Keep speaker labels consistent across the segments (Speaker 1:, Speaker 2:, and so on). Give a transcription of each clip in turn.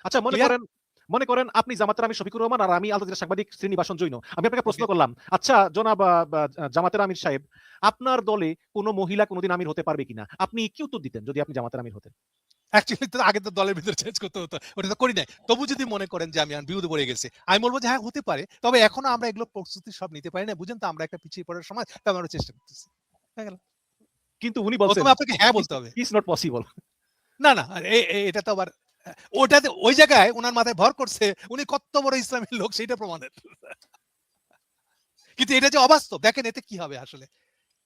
Speaker 1: আচ্ছা
Speaker 2: ক্লিয়ার?
Speaker 1: মনে করেন আপনি জামাতের আমির শফিকুর রহমান আর আমি আল জাজিরা সাংবাদিক শ্রীনিবাসন জৈন। আমি আপনাকে প্রশ্ন
Speaker 2: ওকে।
Speaker 1: করলাম, আচ্ছা জনাব জামাতের আমির সাহেব, আপনার দলে কোনো মহিলা কোনোদিন আমির হতে পারবে কিনা? আপনি কি উত্তর দিতেন যদি আপনি জামাতের আমির হতেন?
Speaker 2: অ্যাকচুয়ালি তো আগে তো দলের ভিতরে চেঞ্জ করতে হতো, ওটা তো করি নাই। তবু যদি মনে করেন যে আমি বিপদে পড়ে গেছি, আমি বলবো যে হ্যাঁ হতে পারে, তবে এখনো আমরা এগুলো প্রস্তুতি সব নিতে পারি না, বুঝেন তো, আমরা একটা পিছিয়ে পড়ার সময়, তবে আমরা চেষ্টা করতেছি। হয়ে গেল।
Speaker 1: কিন্তু উনি বলছেন
Speaker 2: প্রথমে আপনাকে হ্যাঁ বলতে হবে।
Speaker 1: It's not possible.
Speaker 2: না না, এটা তো আবার ওটাতে ওই জায়গায় ওনার মাথায় ভর করছে উনি কত বড় ইসলামের লোক সেটা প্রমাণের। কিন্তু এটা যে অবাস্তব, দেখেন এতে কি হবে আসলে,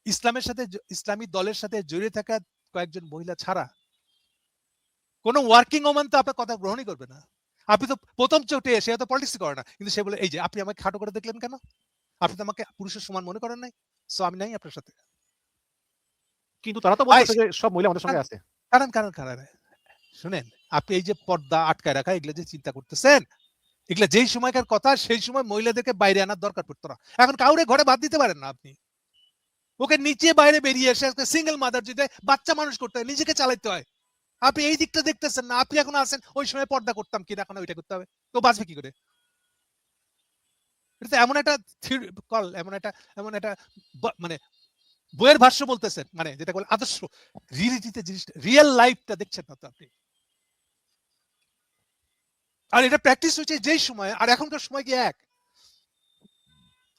Speaker 2: ইসলামের সাথে ইসলামী দলের সাথে জড়িয়ে থাকা কয়েকজন মহিলা ছাড়া কোন ওয়ার্কিং ওম্যান তো আপনার কথা গ্রহণই করবে না। আপনি তো প্রথম চোটে সে তো পলিটিক্স করে না, কিন্তু সে বলে এই যে আপনি আমাকে খাটো করে দেখলেন কেন, আপনি তো আমাকে পুরুষের সমান মনে করেন নাই, সো আমি নাই আপনার সাথে।
Speaker 1: কিন্তু তারা তো বলতেছে যে সব মহিলা আমাদের সঙ্গে আছে।
Speaker 2: কারণ কারণ কারণ শুনেন, আপনি এই যে পর্দা আটকায় রাখা এগুলো যে চিন্তা করতেছেন, এগুলো যেই সময়কার কথা সেই সময় মহিলাদেরকে বাইরে আনার দরকার পড়তো না। এখন কাউরে ঘরে বাদ দিতে পারেন না আপনি, ওকে নিচে বাইরে বেরিয়ে এসে সিঙ্গেল মাদার যদি বাচ্চা মানুষ করতে হয়, নিজেকে চালাইতে হয়, আপনি এই দিকটা দেখতেছেন না। আপনি এখন আছেন ওই সময় পর্দা করতাম কি, এখন ওইটা করতে হবে, তো বাঁচবে কি করে? এটা এমন একটা কল, এমন একটা মানে বইয়ের ভাষ্য বলতেছেন, মানে যেটা বলে আদর্শ, রিয়েলিটিতে জিনিসটা, রিয়েল লাইফটা দেখছেন না তো আপনি। আর এটা প্র্যাকটিস হয়েছে যেই সময়, আর এখনকার সময় কি এক?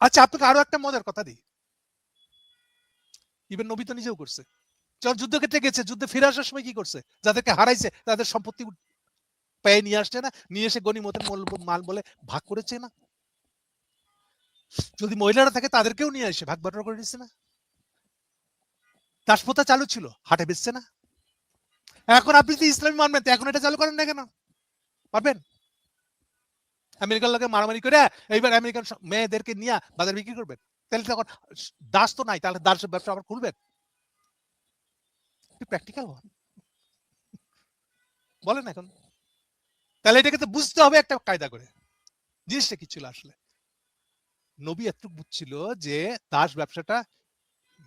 Speaker 2: আচ্ছা আপনাকে আরো একটা মজার কথা দিই, ইভেন নবী তো নিজেও করছে, যখন যুদ্ধক্ষেত্রে গেছে, যুদ্ধে ফিরে আসার সময় কি করছে? যাদেরকে হারাইছে তাদের সম্পত্তি পেয়ে নিয়ে আসছে না, নিয়ে এসে গনিমতের মাল বলে ভাগ করেছে না? যদি মহিলারা থাকে তাদেরকেও নিয়ে এসে ভাগ বাটোয়ারা করে দিচ্ছে না? দাসপ্রথা চালু ছিল, হাটে বেচছে না? এখন আপনি যদি ইসলামী মানবেন, এখন এটা চালু করেন না কেন? পারবেন? আমেরিকার লোকে মারামারি করে এইবার আমেরিকান মেয়েদেরকে নিয়ে বাজার বিক্রি করবেন, তাহলে তখন দাস তো নাই, তাহলে দাস ব্যবসা আবার খুলবেন? প্র্যাকটিক্যাল বলেন এখন। তাহলে এটাকে তো বুঝতে হবে একটা কায়দা করে, জিনিসটা কি ছিল আসলে। নবী এতটুকু বুঝছিল যে দাস ব্যবসাটা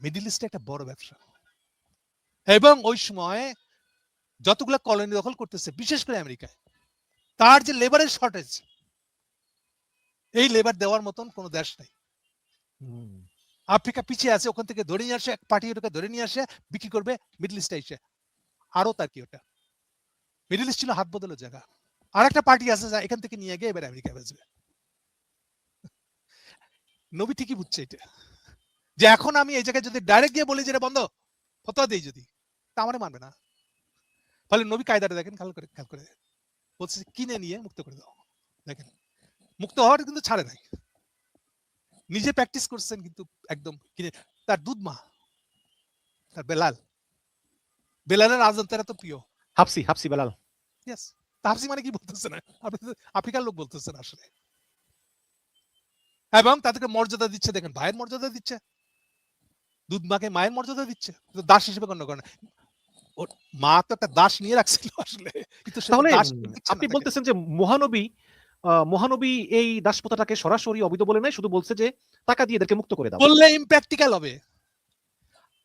Speaker 2: মিডল ইস্টে একটা বড় ব্যবসা, এবং ওই সময় যতগুলো কলোনি দখল করতেছে বিশেষ করে আমেরিকায়, তার যে লেবারের শর্টেজ, এই লেবার দেওয়ার মতন কোন দেশ নাই। আফ্রিকা পিছিয়ে আছে, ওখান থেকে ধরে নিয়ে আসে, এক পার্টি ওটাকে ধরে নিয়ে আসে বিক্রি করবে মিডল ইস্টে এসে, আরো তার কি ওটা মিডল ইস্ট ছিল হাত বদলের জায়গা, আর একটা পার্টি আছে যা এখান থেকে নিয়ে গিয়ে এবার আমেরিকা বেচবে। নবী ঠিকই বুঝছে এটা, যে এখন আমি এই জায়গায় যদি ডাইরেক্ট গিয়ে বলি যে এটা বন্ধ, ফতোয়া দেই যদি, তা আমারে মানবে না। ফলে নবী কায়দাটা দেখেন, খেয়াল করে বলছে কিনে নিয়ে মুক্ত করে দাও। দেখেন মুক্ত হওয়ার কিন্তু ছাড়ে নাই, নিজে প্র্যাকটিস করছেন, কিন্তু একদম কিনে। তার দুধ মা, তার বেলালের আজান তারা তো প্রিয়।
Speaker 1: হাফসি বেলাল।
Speaker 2: ইয়েস, তাহসি মানে কি বলতেছে না, আপনি তো আফ্রিকার লোক বলতেছেন আসলে। এবং তাদেরকে মর্যাদা দিচ্ছে, দেখেন ভাইয়ের মর্যাদা দিচ্ছে, দুধ মাকে মায়ের মর্যাদা দিচ্ছে, দাস হিসেবে গণ্য করে না। ওর মা তো একটা দাস নিয়ে রাখছিল আসলে, কিন্তু সে তো
Speaker 1: তাহলে
Speaker 2: দাস দিচ্ছে না
Speaker 1: আপনি
Speaker 2: তাকে।
Speaker 1: বলতেছেন যে মহানবী এই দাসপ্রথাটাকে সরাসরি অবৈধ বলে নাই, শুধু বলছে যে টাকা দিয়ে এদেরকে মুক্ত করে দাও।
Speaker 2: বললে ইমপ্র্যাকটিক্যাল হবে।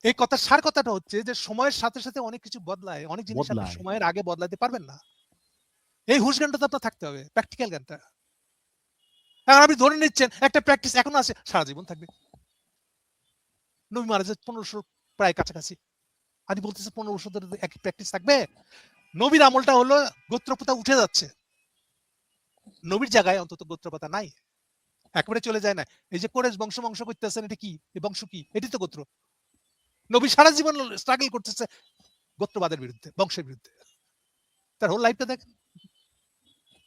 Speaker 2: এই কথার সার কথাটা হচ্ছে যে সময়ের সাথে সাথে অনেক কিছু বদলায়, অনেক জিনিস আপনি সময়ের আগে বদলাতে পারবেন না। এই হুশ জ্ঞানটা তো আপনার থাকতে হবে, প্র্যাকটিক্যাল জ্ঞানটা। এখন আপনি ধরে নিচ্ছেন একটা প্র্যাকটিস এখনো আছে, সারা জীবন থাকবে। নবী মারা যায় 1500 প্রায় কাছাকাছি, আপনি বলতেছে 1500 ধরে একই প্র্যাকটিস থাকবে? নবীর আমলটা হলো গোত্রপ্রথা উঠে যাচ্ছে, নবীর জায়গায় অন্তত গোত্রপ্রথা নাই, একেবারে চলে যায় না। এই যে কোরেশ বংশ করতেছেন, এটা কি, এই বংশ কি, এটি তো গোত্র। নবী সারা জীবন স্ট্রাগল করতেছে গোত্রবাদের বিরুদ্ধে, বংশের বিরুদ্ধে, তার হোল লাইফটা দেখেন।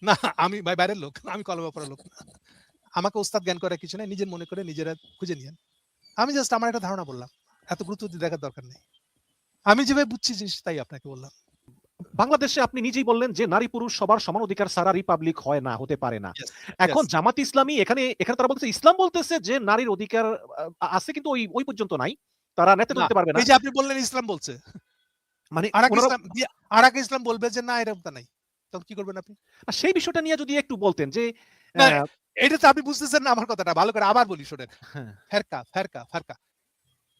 Speaker 2: না আমি ভাই বাইরের লোক, আমি কলমা পড়ার লোক না, আমাকে ওস্তাদ জ্ঞান করার কিছু নেই, নিজের মনে করে নিজেরা খুঁজে নিয়েন। আমি জাস্ট আমার একটা ধারণা বললাম, এত গুরুত্ব দিয়ে দেখার দরকার নেই, আমি যেভাবে বুঝছি জিনিস তাই আপনাকে বললাম।
Speaker 1: বাংলাদেশে আপনি নিজেই বললেন যে নারী পুরুষ সবার সমান অধিকার ছাড়া রিপাবলিক হয় না, হতে পারে না। এখন জামাত ইসলামী এখানে তারা বলতেছে, ইসলাম বলতেছে যে নারীর অধিকার আছে, কিন্তু ওই পর্যন্ত নাই, তারা নেতৃত্ব দিতে পারবে না।
Speaker 2: এই যে আপনি বললেন ইসলাম বলছে,
Speaker 1: মানে
Speaker 2: আর এক ইসলাম বলবে যে না এরকমটা নাই, তখন কি করবেন আপনি?
Speaker 1: সেই বিষয়টা নিয়ে যদি একটু বলতেন যে
Speaker 2: এটা তো আপনি বুঝতেছেন না আমার কথাটা, ভালো করে আবার বলি শোনেন। ফেরকা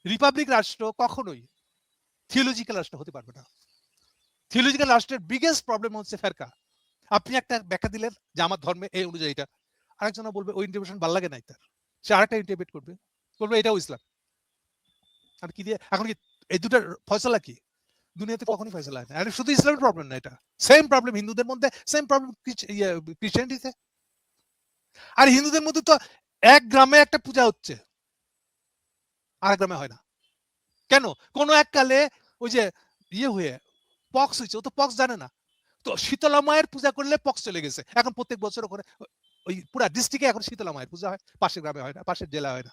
Speaker 2: রিপাবলিক রাষ্ট্র কখনোই থিওলজিক্যাল রাষ্ট্র হতে পারবে না। থিওলজিক্যাল রাষ্ট্রের বিগেস্ট প্রবলেম হচ্ছে ফেরকা। আপনি একটা ব্যাখ্যা দিলেন যে আমার ধর্মে এই অনুযায়ী এটা, আরেকজন বলবে ওই ইন্টারপ্রিটেশন ভালো লাগে নাই তার, সে আরেকটা ইন্টারপ্রিট করবে, বলবে এটাও ইসলাম। আর কি দিয়ে এখন কি এই দুটার ফয়সালা কি? দুনিয়াতে কখনই ফয়সালা হয় না। আর শুধু ইসলামের প্রবলেম না, এটা সেম প্রবলেম হিন্দুদের মধ্যে, সেম প্রবলেম ক্রিশ্চিয়ানিটিতে। আর হিন্দুদের মধ্যে তো এক গ্রামে একটা পূজা হচ্ছে, আরেক গ্রামে হয় না কেন? কোন এক কালে ওই যে হয়ে পক্স হয়েছে, ও তো পক্স জানে না, তো শীতলা মায়ের পূজা করলে পক্স চলে গেছে, এখন প্রত্যেক বছর ওখানে ওই পুরা ডিস্ট্রিক্টে এখন শীতলা মায়ের পূজা হয়, পাশের গ্রামে হয় না, পাশের জেলা হয় না।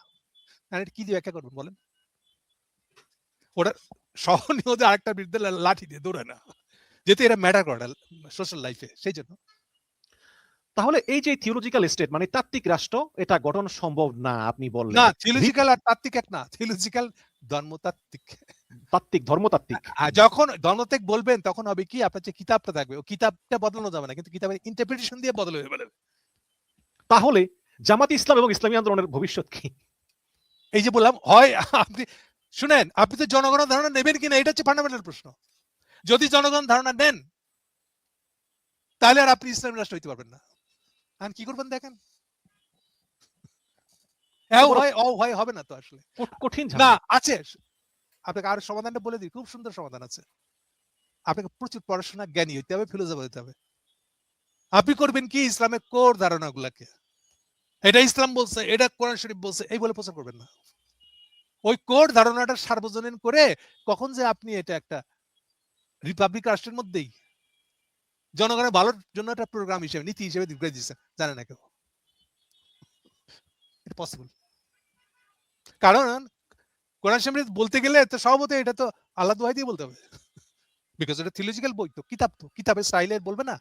Speaker 2: এটা কি দিয়ে ব্যাখ্যা করবেন বলেন? ওটা সহনীয়দের আরেকটা বিরুদ্ধে লাঠি দিয়ে দৌড়ায় না, যেহেতু এটা ম্যাটার করে সোশ্যাল লাইফে, সেই জন্য।
Speaker 1: তাহলে এই যে থিওলজিক্যাল স্টেট মানে তাত্ত্বিক রাষ্ট্র, এটা গঠন সম্ভব না আপনি বললেন।
Speaker 2: না, থিওলজিক্যাল আর তাত্ত্বিক এক না, থিওলজিক্যাল ধর্মতাত্ত্বিক,
Speaker 1: তাত্ত্বিক ধর্মতাত্ত্বিক।
Speaker 2: যখন ধর্মতাত্ত্বিক বলবেন তখন হবে কি, আপনার যে কিতাবটা থাকবে ও কিতাবটা বদলানো যাবে না, কিন্তু কিতাবের ইন্টারপ্রিটেশন দিয়ে বদল হয়ে যাবে।
Speaker 1: তাহলে জামাত ইসলাম এবং ইসলামী আন্দোলনের ভবিষ্যৎ কি?
Speaker 2: এই যে বললাম, হয় আপনি শুনেন, আপনি তো জনগণের ধারণা নেবেন কিনা, এটা হচ্ছে ফান্ডামেন্টাল প্রশ্ন। যদি জনগণ ধারণা নেন তাহলে আর আপনি ইসলামী রাষ্ট্র হইতে পারবেন না। আর কি করবেন দেখেন, হয় হবে না তো আসলে,
Speaker 1: কঠিন
Speaker 2: না আছে। আপনাকে আর সমাধানটা বলে দিই, খুব সুন্দর সমাধান আছে। আপনাকে প্রচুর পড়াশোনা জ্ঞানী হইতে হবে, ফিলোসফার হইতে হবে। আপনি করবেন কি, ইসলামের কোর ধারণাগুলোকে, এটা ইসলাম বলছে, এটা কোরআন শরীফ বলছে, এই বলে প্রচার করবেন না। ওই কোর ধারণাটা সার্বজনীন করে কখন যে আপনি এটা একটা রিপাবলিক রাষ্ট্রের মধ্যেই জনগণের ভালোর জন্য একটা প্রোগ্রাম হিসেবে, নীতি হিসেবে দিতে দিচ্ছেন, জানে না কেউ। এটা পসিবল, কারণ কোরআন শরীফ বলতে গেলে তো সভাপতি এটা তো আল্লাহ দোহাই দিয়ে বলতে হবে, বিকজ এটা থিওলজিক্যাল বই, তো কিতাব, তো কিতাবের স্টাইলে বলবে না।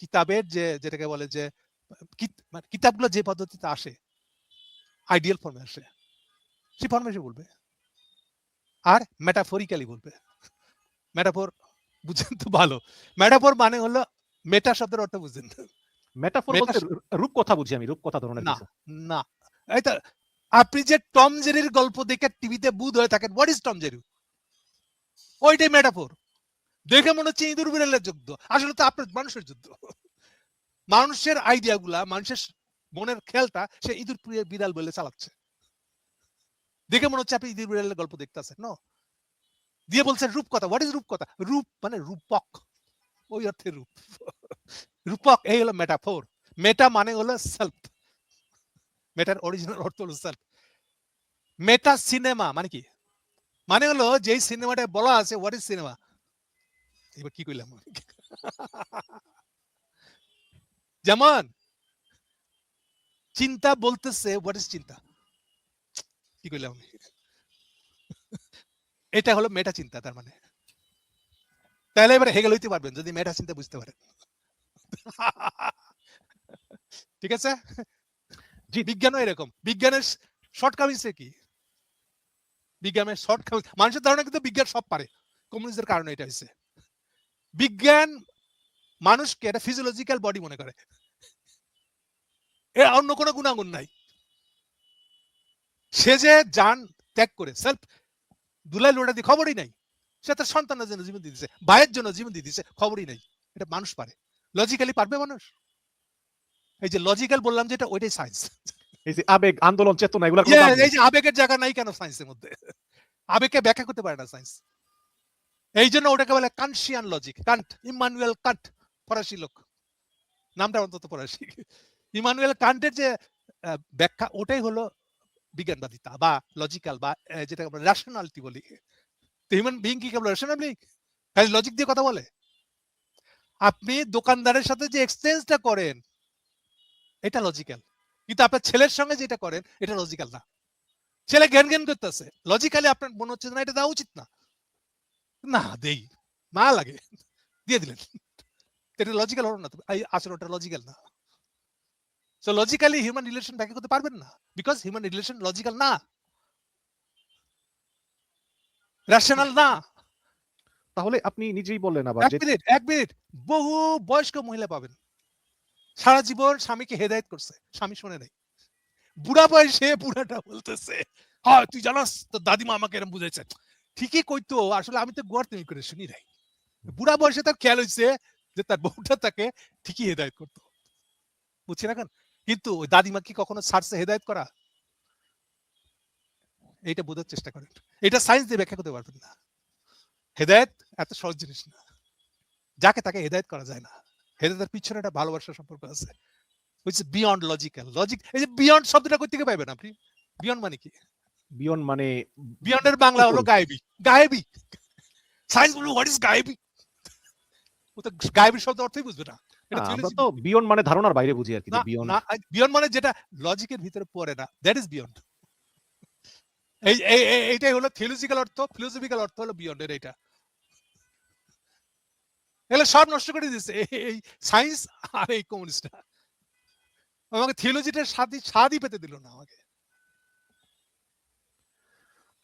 Speaker 2: কিতাবের যে যেটাকে বলে যে কিতাবগুলো যে পদ্ধতিতে আসে, আইডিয়াল ফর্মে আসে, সেই ফর্মে এসে বলবে, আর মেটাফরিক্যালি বলবে। মেটাফোর বুঝেন তো ভালো, মেটাফোর মানে হলো, মেটা শব্দের অর্থ বুঝেন?
Speaker 1: মেটাফোর বলতে রূপকথা বুঝি আমি, রূপকথা ধরনের
Speaker 2: না
Speaker 1: কিছু।
Speaker 2: না, এই তো আপনি যে টম জেরির গল্প দেখে টিভিতে বুধ হয়ে থাকেন, হোয়াট ইজ টম জেরি? ওইটাই মেটাফোর। দেখে মনে হচ্ছে ইঁদুর বিড়ালের যুদ্ধ, আসলে তো আপনার মানুষের যুদ্ধ। মানুষের আইডিয়া গুলা, মানুষের মনের খেলটা সে ইঁদুর বিড়াল বলে চালাচ্ছে, দেখে মনে হচ্ছে আপনি ইঁদুর বিড়ালের গল্প দেখতেছেন। নো, দিয়ে বলছেন রূপকথা। হোয়াট ইজ রূপকথা? রূপ মানে রূপক, ওই অর্থে রূপ, রূপক, এই হলো মেটাফোর। মেটা মানে হলো সেলফ, মেটার অরিজিনাল অর্থ হলো সেলফ। মেটা সিনেমা মানে কি? মানে হলো যেই সিনেমাটা বলা আছে, হোয়াট ইজ সিনেমা? এবার কি কইলাম, যেমন চিন্তা বলতেছে, হোয়াট ইজ চিন্তা? কি কইলাম, এটা হলো মেটা চিন্তা। তার মানে তাহলে এবার হেগেল হইতে পারবেন যদি মেটা চিন্তা বুঝতে পারেন। ঠিক আছে, বিজ্ঞানও এরকম। বিজ্ঞানের শর্টকামিংস কি? বিজ্ঞানের শর্টকামিং, মানুষের ধারণা কিন্তু বিজ্ঞান সব পারে, কমিউনিস্টদের কারণে এটা হয়েছে। বিজ্ঞান মানুষকে একটা ফিজিওলজিক্যাল বডি মনে করে, এর অন্য কোনো গুণাগুণ নাই। সে যে জান ত্যাগ করে, সেলফ দুলাই লোটা দিয়ে খবরই নাই, সে তার সন্তানের জন্য জীবন দিয়ে দিচ্ছে, ভাইয়ের জন্য জীবন দিয়ে দিচ্ছে, খবরই নাই। এটা মানুষ পারে, লজিক্যালি পারবে মানুষ। এই যে লজিক্যাল বললাম যেটা, ওইটাই সায়েন্স।
Speaker 1: এই যে আবেগ, আন্দোলন, চেতনা, এগুলা
Speaker 2: এই যে আবেগের জায়গা নাই কেন সায়েন্সের মধ্যে? আবেগকে ব্যাখ্যা করতে পারে না সায়েন্স, এই জন্য ওটাকে বলে কান্টশিয়ান লজিক। কান্ট, ইমানুয়েল কান্ট, ফরাসি লোক, নামটা অন্তত ফরাসি। ইমানুয়েল কান্টের যে ব্যাখ্যা, ওটাই হলো বিজ্ঞানবাদিতা বা লজিক্যাল, বা যেটা আমরা রেশনালিটি বলি। হিউম্যান বিইং কি কেবল রেশনাল বিইং? খালি লজিক দিয়ে কথা বলে? আপনি দোকানদারের সাথে যে এক্সচেঞ্জটা করেন, এটা লজিক্যাল, কিন্তু আপনার ছেলের সঙ্গে যেটা করেন, এটা লজিক্যাল না। ছেলে জ্ঞান জ্ঞান করতেছে, লজিক্যালি আপনার মনে হচ্ছে না এটা দেওয়া উচিত না, না দেই, মা লাগে, দিয়ে দিলেন, এটা লজিক্যাল হলো না তো, আসলে ওটা লজিক্যাল না। সো লজিক্যালি হিউম্যান রিলেশন ব্যাখ্যা করতে পারবেন না, বিকজ হিউম্যান রিলেশন লজিক্যাল না, রেশনাল না।
Speaker 1: তাহলে আপনি নিজেই বললেন আবার যে
Speaker 2: এক মিনিট, বহু বয়স্ক মহিলা পাবেন সারা জীবন স্বামীকে হেদায়েত করছে, স্বামী শুনে নাই, বুড়া বয়সে বুড়াটা বলতেছে, হ্যাঁ তুই জানাস তো দাদিমা আমাকে এরকম বুঝাইছে, ঠিকই কইতো, আসলে আমি তো গোয়ার তুমি করে শুনি নাই। বুড়া বয়সে তার খেয়াল হয়েছে যে তার বউটা তাকে ঠিকই হেদায়েত করতো, বুঝছেন এখন? কিন্তু ওই দাদিমা কি কখনো ছাড়ছে হেদায়েত করা? এইটা বোঝার চেষ্টা করেন। এটা সায়েন্স দিয়ে ব্যাখ্যা করতে পারবেন না। হেদায়েত এত সহজ জিনিস না। যাকে তাকে হেদায়েত করা যায় না। হেদায়েতের পিছনে একটা ভালোবাসার সম্পর্ক আছে। which is beyond logical. Logic, এই যে বিয়ন্ড শব্দটা কই থেকে পাইবেন আপনি? বিয়ন্ড মানে কি?
Speaker 1: বিয়ন্ড মানে
Speaker 2: বিয়ন্ড এর বাংলা হলো গায়েবী। গায়েবী। সায়েন্স বলবে হোয়াট ইজ গায়েবী? ও তো গায়েবী শব্দ অর্থই বুঝবে না। এটা
Speaker 1: আমরা
Speaker 2: থিওলজি।
Speaker 1: তো বিয়ন্ড মানে ধারণার বাইরে বুঝি আরকি,
Speaker 2: না,
Speaker 1: যে বিয়ন্ড।
Speaker 2: না, বিয়ন্ড মানে যেটা লজিকের ভিতরে পড়ে না। That is beyond. এইটাই হলো থিওলজিক্যাল অর্থ, ফিলোসফিক্যাল অর্থ হলো বিয়ন্ড এর এইটা। এগুলো সব নষ্ট করে দিয়েছে এই সায়েন্স আর এই কমিউনিস্টরা। আমাকে থিওলজিটার স্বাদই পেতে দিল না আমাকে।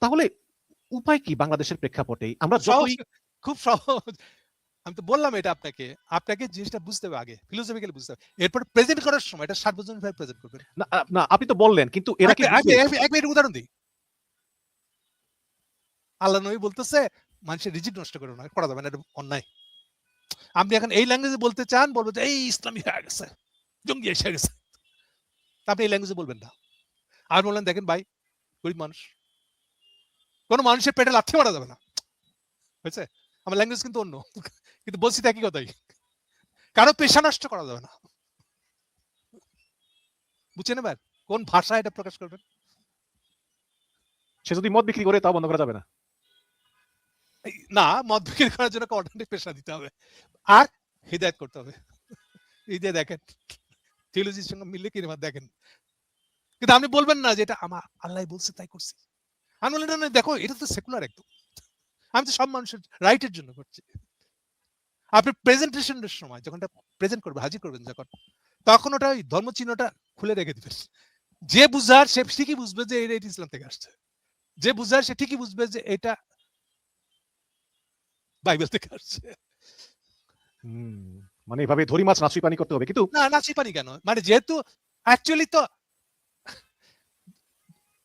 Speaker 1: তাহলে উপায় কি বাংলাদেশের প্রেক্ষাপটে? আমরা
Speaker 2: সহজ,
Speaker 1: যতই
Speaker 2: খুব সহজ। আমি তো বললাম এটা আপনাকে। আপনাকে জিনিসটা বুঝতে হবে আগে। ফিলোসফিক্যালি বুঝতে হবে। এরপর প্রেজেন্ট করার সময় এটা সার্বজনীনভাবে প্রেজেন্ট করবেন।
Speaker 1: না, না আপনি তো বললেন, কিন্তু এরা কি বুঝবে?
Speaker 2: এক মিনিট উদাহরণ দিই। আল্লাহ নবী বলতেছে মানুষের রিজিক নষ্ট করো না, করা যাবে না, এটা অন্যায়। আপনি এখন এই ল্যাঙ্গুয়েজে বলতে চান, বলবো যে এই ইসলামী হয়ে গেছে, জঙ্গি এসে গেছে। আপনি এই ল্যাঙ্গুয়েজে বলবেন না। আর বললেন দেখেন ভাই, গরিব মানুষ, কোনো মানুষের পেটে লাথি মারা যাবে না, হয়েছে? আমার ল্যাঙ্গুয়েজ কিন্তু অন্য, কিন্তু বলছি তো একই কথাই। কারো পেশা নষ্ট করা যাবে না, বুঝছেন? এবার কোন ভাষা এটা প্রকাশ করবেন?
Speaker 1: সে যদি মদ বিক্রি করে তাও বন্ধ করা যাবে না।
Speaker 2: না, মদ বিক্রি করার জন্য অর্থনৈতিক পেশা দিতে হবে আর হিদায়ত করতে হবে। এই যে দেখেন থিওলজির সঙ্গে মিললে কিনা দেখেন। কিন্তু আপনি বলবেন না যে এটা আমার আল্লাহ বলছে তাই করছি। আমি বললাম না, দেখো এটা তো সেকুলার একদম, আমি তো সব মানুষের রাইটের জন্য করছি। আপনি প্রেজেন্টেশনের সময় যখন প্রেজেন্ট করবে, হাজির করবেন যখন, তখন ওটা ওই ধর্ম চিহ্নটা খুলে রেখে দিবেন। যে বুঝার সে ঠিকই বুঝবে যে এটা ইসলাম থেকে আসছে, যে বুঝার সে ঠিকই বুঝবে যে এটা বাইবেল থেকে আসছে।
Speaker 1: মানে এভাবে ধরি মাছ নাচুই পানি করতে হবে, কিন্তু
Speaker 2: না, নাচি পানি কেন? মানে যেহেতু অ্যাকচুয়ালি তো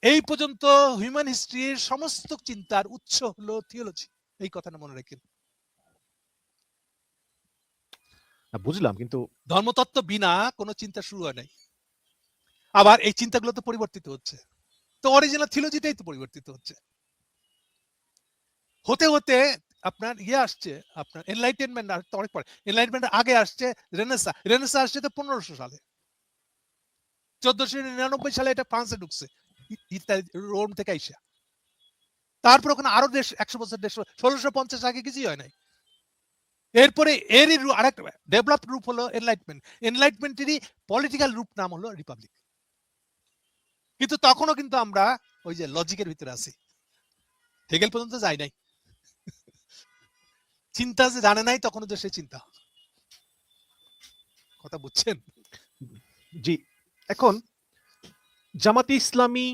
Speaker 2: এই পর্যন্ত হিউম্যান হিস্ট্রির সমস্ত চিন্তার উৎস হলো থিওলজি। এই কথাটা মনে রাখেন।
Speaker 1: বুঝলাম, কিন্তু
Speaker 2: ধর্মতত্ত্ব বিনা কোনো চিন্তা শুরু হয় নাই। আবার এই চিন্তাগুলো তো পরিবর্তিত হচ্ছে। তো অরিজিনাল থিওলজিটাই তো পরিবর্তিত হচ্ছে। হতে হতে আপনার ইয়ে আসছে, আপনার এনলাইটেনমেন্ট আসতে অনেক পরে। এনলাইটেনমেন্ট আগে আসছে রেনেসা। রেনেসা আসছে তো 1500 সালে। 1499 সালে এটা ফ্রান্সে ঢুকছে, রোম থেকে আইসা। তারপর ওখানে আরো দেশ 100 বছর, 1650 আগে কিছুই হয় নাই। এরপরে এরই আরেকটা ডেভেলপ রূপ হলো এনলাইটমেন্ট। এনলাইটমেন্টেরই পলিটিক্যাল রূপ নাম হলো রিপাবলিক। কিন্তু তখনও কিন্তু আমরা ওই যে লজিকের ভিতরে আছি, হেগেল পর্যন্ত যাই নাই। চিন্তা যে জানে নাই তখনও তো সে চিন্তা। কথা বুঝছেন?
Speaker 1: জি। এখন জামাতে ইসলামী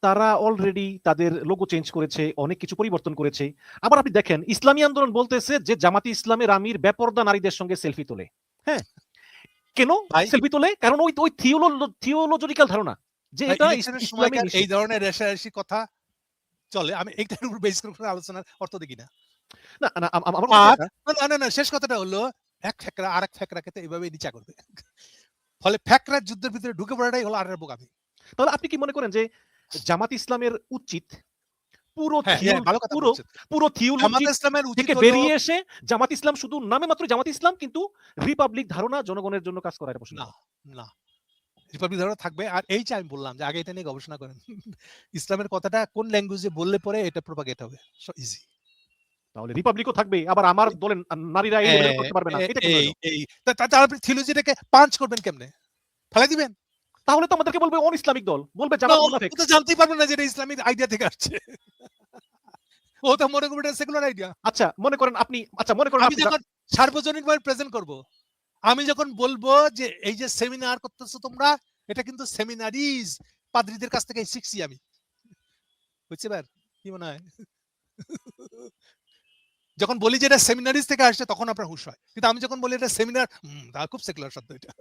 Speaker 1: তারা অলরেডি তাদের লোগো চেঞ্জ করেছে, অনেক কিছু পরিবর্তন করেছে। আবার আপনি দেখেন ইসলামী আন্দোলন বলতেছে যে জামাতে ইসলামের আমির বেপরদা নারীদের সঙ্গে সেলফি তোলে। হ্যাঁ, কেন
Speaker 2: ভাই,
Speaker 1: সেলফি তোলে? কারণ ওই ওই থিওলজিক্যাল ধারণা যে এটা
Speaker 2: ইলেকশনের
Speaker 1: ইসলামে
Speaker 2: সময়কার এই
Speaker 1: নিষিদ্ধ।
Speaker 2: ধরনের রেশারেশি কথা চলে। আমি এইটার উপর বেস করে আলোচনার অর্থ দেখি না।
Speaker 1: না, না আমার কথা
Speaker 2: আর
Speaker 1: এটা।
Speaker 2: না, শেষ কথাটা হলো এক ফ্যাকরা আরেক ফ্যাকরাকে তো এভাবে নিচা করবে। ফলে ফ্যাকরা যুদ্ধের ভিতরে ঢুকে পড়াটাই হলো আরেক বোকামি।
Speaker 1: তাহলে আপনি কি মনে করেন যে জামাত ইসলামের উচিত পুরো
Speaker 2: হ্যাঁ, ভালো কথা
Speaker 1: পুরো
Speaker 2: বলছেন।
Speaker 1: পুরো থিওলজি
Speaker 2: জামাত ইসলামের উচিত
Speaker 1: থেকে
Speaker 2: হলো,
Speaker 1: বেরিয়ে এসে জামাত ইসলাম শুধু নামে মাত্র জামাত ইসলাম, কিন্তু রিপাবলিক ধারণা জনগণের জন্য কাজ করা এটা পছন্দ
Speaker 2: না,
Speaker 1: করে?
Speaker 2: না, রিপাবলিক ধারণা থাকবে। আর এই যে আমি বললাম যে আগে এটা নিয়ে গবেষণা করেন। ইসলামের কথাটা কোন ল্যাঙ্গুয়েজে বললে পরে এটা প্রপাগেট হবে। ইজি।
Speaker 1: তাহলে রিপাবলিকও থাকবে, আবার আমার বলেন নারীরা এই লেভেলে করতে পারবে না, এটা কেমন হলো?
Speaker 2: এই তাহলে আপনি থিওলজিটাকে পাঞ্চ করবেন কেমনে? ফেলাই দিবেন?
Speaker 1: তাহলে তো আমাদেরকে বলবে অন ইসলামিক দল, বলবে
Speaker 2: না,
Speaker 1: জামাত
Speaker 2: ও
Speaker 1: মুনাফিক।
Speaker 2: তো জানতেই পারবে না যে এটা ইসলামিক আইডিয়া থেকে আসছে। ও তো মনে করবে এটা সেকুলার আইডিয়া।
Speaker 1: আচ্ছা মনে করেন আপনি
Speaker 2: আমি যখন সার্বজনীনভাবে প্রেজেন্ট করব, আমি যখন বলবো যে এই যে সেমিনার করতেছো তোমরা, এটা কিন্তু সেমিনারিজ, পাদ্রীদের কাছ থেকে শিখছি আমি। বুঝতে পার কি মনে হয়? যখন বলি যে এটা সেমিনারিজ থেকে আসছে তখন আপনার হুঁশ হয়। কিন্তু আমি যখন বলি এটা সেমিনার, তা খুব সেকুলার শব্দ এটা।